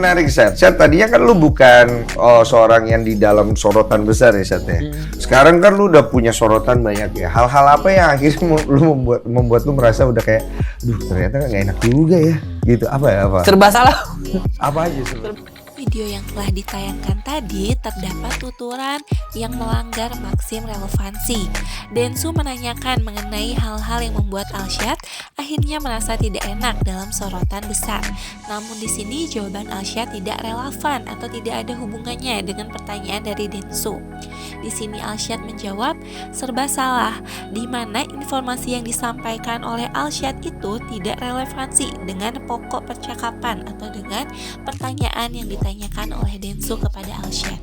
menarik, Sat. Sat, tadinya kan lu bukan seorang yang di dalam sorotan besar ya, Sat ya. Sekarang kan lu udah punya sorotan banyak ya. Hal-hal apa yang akhirnya lu membuat lu merasa udah kayak, duh ternyata nggak enak juga ya, gitu. Apa ya, apa? Serba salah. Apa aja sih? Video yang telah ditayangkan tadi terdapat tuturan yang melanggar maksim relevansi. Densu menanyakan mengenai hal-hal yang membuat Alsyad akhirnya merasa tidak enak dalam sorotan besar. Namun di sini jawaban Alsyad tidak relevan atau tidak ada hubungannya dengan pertanyaan dari Densu. Di sini Alsyad menjawab serba salah, di mana informasi yang disampaikan oleh Alsyad itu tidak relevansi dengan pokok percakapan atau dengan pertanyaan yang ditanyakan oleh Densu kepada Alsyad.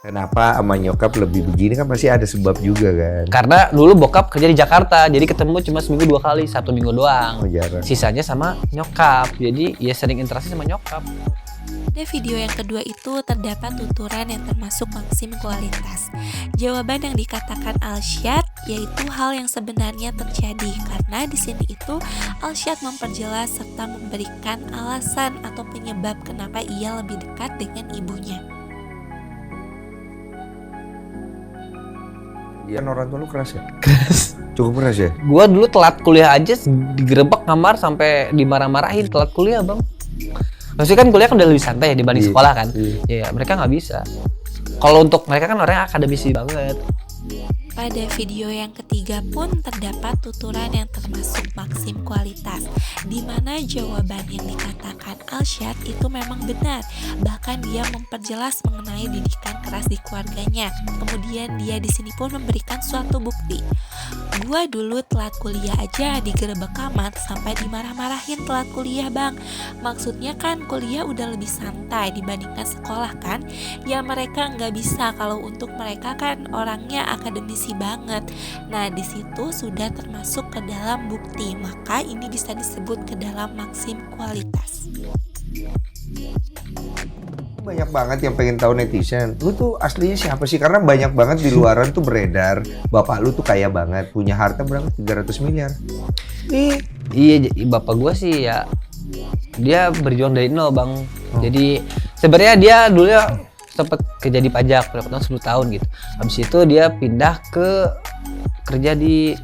Kenapa sama nyokap lebih begini kan pasti ada sebab juga kan? Karena dulu bokap kerja di Jakarta, jadi ketemu cuma seminggu 2 kali, 1 minggu doang. Oh, jarang. Sisanya sama nyokap, jadi ya sering interaksi sama nyokap. Pada video yang kedua itu terdapat tuturan yang termasuk maksim kualitas. Jawaban yang dikatakan Alsyad yaitu hal yang sebenarnya terjadi, karena di sini itu Alsyad memperjelas serta memberikan alasan atau penyebab kenapa ia lebih dekat dengan ibunya. Iya, kan orang tua lu keras ya? Keras. Cukup keras ya? Gua dulu telat kuliah aja digerebek kamar sampai dimarah-marahin telat kuliah, Bang. Maksudnya kan kuliah kan udah lebih santai ya dibanding sekolah kan. Ya mereka nggak bisa. Kalau untuk mereka kan orang akademisi banget. Pada video yang ketiga pun terdapat tuturan yang termasuk maksim kualitas, di mana jawaban yang dikatakan Alsyad itu memang benar. Bahkan dia memperjelas mengenai didikan keras di keluarganya. Kemudian dia di sini pun memberikan suatu bukti. Gua dulu telat kuliah aja digerebek kamar sampai dimarah-marahin telat kuliah, Bang. Maksudnya kan kuliah udah lebih santai dibandingkan sekolah kan? Ya mereka nggak bisa, kalau untuk mereka kan orangnya akademisi banget. Nah di situ sudah termasuk ke dalam bukti, maka ini bisa disebut ke dalam maksim kualitas. Banyak banget yang pengen tahu netizen, lu tuh aslinya siapa sih? Karena banyak banget di luaran tuh beredar, bapak lu tuh kaya banget, punya harta berapa? 300 miliar. Iya, bapak gua sih ya dia berjuang dari nol, Bang. Jadi sebenarnya dia dulu ya sempat kerja di pajak berapa tahun, 10 tahun gitu. Habis itu dia pindah ke kerja di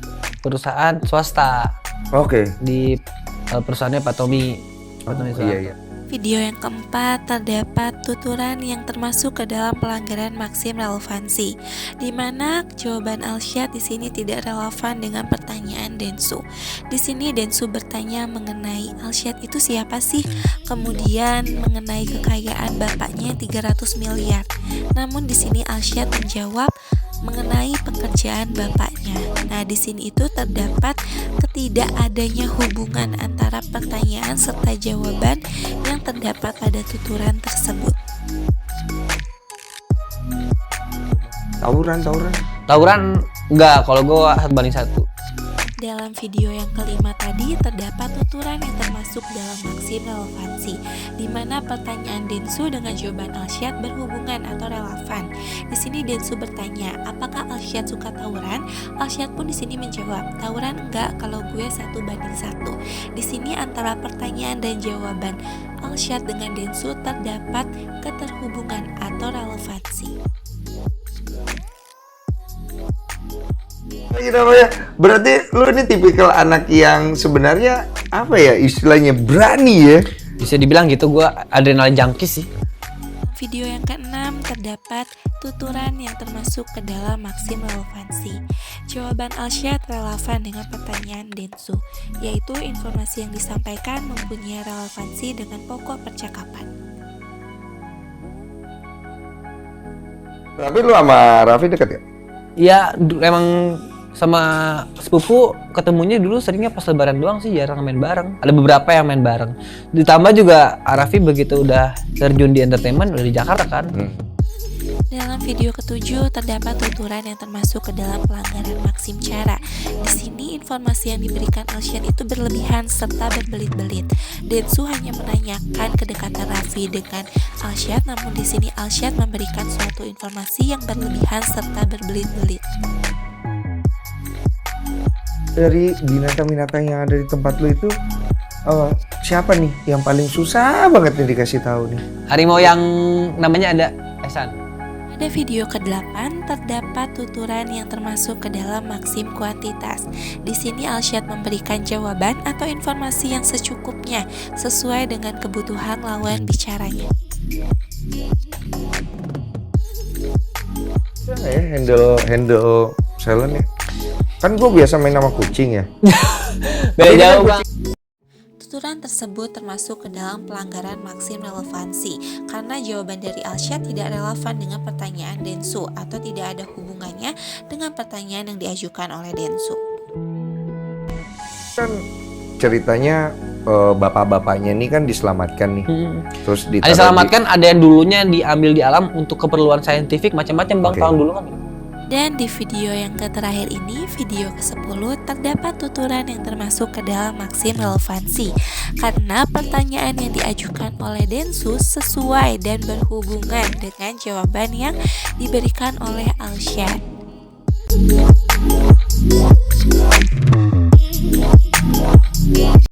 perusahaan swasta. Oke. Di perusahaannya Pak Tommy. Pak Tommy Iya, iya. Video yang keempat terdapat tuturan yang termasuk ke dalam pelanggaran maksim relevansi, di mana jawaban Alsyad di sini tidak relevan dengan pertanyaan Densu. Di sini Densu bertanya mengenai Alsyad itu siapa sih, kemudian mengenai kekayaan bapaknya 300 miliar. Namun di sini Alsyad menjawab mengenai pekerjaan bapaknya. Nah, di sini itu terdapat ketidakadanya hubungan antara pertanyaan serta jawaban yang terdapat pada tuturan tersebut. Tawuran enggak, kalau gua 1/1. Dalam video yang kelima tadi terdapat tuturan yang termasuk dalam maksim relevansi, di mana pertanyaan Densu dengan jawaban Alsyad berhubungan atau relevan. Di sini Densu bertanya, apakah Alsyad suka tawuran? Alsyad pun di sini menjawab, tawuran enggak, kalau gue 1/1. Di sini antara pertanyaan dan jawaban Alsyad dengan Densu terdapat keterhubungan atau relevansi. Berarti lu ini tipikal anak yang sebenarnya apa ya istilahnya, berani ya? Bisa dibilang gitu, gua adrenalin junkie sih. Video yang keenam terdapat tuturan yang termasuk ke dalam maksim relevansi. Jawaban Alsyad relevan dengan pertanyaan Densu, yaitu informasi yang disampaikan mempunyai relevansi dengan pokok percakapan. Tapi lu sama Raffi dekat ya? Iya, emang sama sepupu ketemunya dulu seringnya pas lebaran doang sih, jarang main bareng. Ada beberapa yang main bareng. Ditambah juga Raffi begitu udah terjun di entertainment udah di Jakarta kan. Dalam video ketujuh terdapat tuturan yang termasuk ke dalam pelanggaran maksim cara. Di sini informasi yang diberikan Alsyad itu berlebihan serta berbelit-belit. Densu hanya menanyakan kedekatan Raffi dengan Alsyad, namun di sini Alsyad memberikan suatu informasi yang berlebihan serta berbelit-belit. Dari binatang-binatang yang ada di tempat lu itu, siapa nih yang paling susah banget nih dikasih tahu nih? Harimau yang namanya ada Ehsan. Pada video ke-8 terdapat tuturan yang termasuk ke dalam maksim kuantitas. Di sini Alsyad memberikan jawaban atau informasi yang secukupnya sesuai dengan kebutuhan lawan bicaranya. Bisa nggak ya handle silent ya? Kan gue biasa main sama kucing ya. Beda jauh bang. Tuturan tersebut termasuk ke dalam pelanggaran maksim relevansi karena jawaban dari Alsyad tidak relevan dengan pertanyaan Densu atau tidak ada hubungannya dengan pertanyaan yang diajukan oleh Densu. Kan ceritanya bapak-bapaknya ini kan diselamatkan nih. Terus Ada selamatkan, ada yang dulunya diambil di alam untuk keperluan saintifik macam-macam bang. Oke. Tahun dulu kan. Dan di video yang terakhir ini, video ke-10, terdapat tuturan yang termasuk ke dalam maksim relevansi karena pertanyaan yang diajukan oleh Densus sesuai dan berhubungan dengan jawaban yang diberikan oleh Alsyad.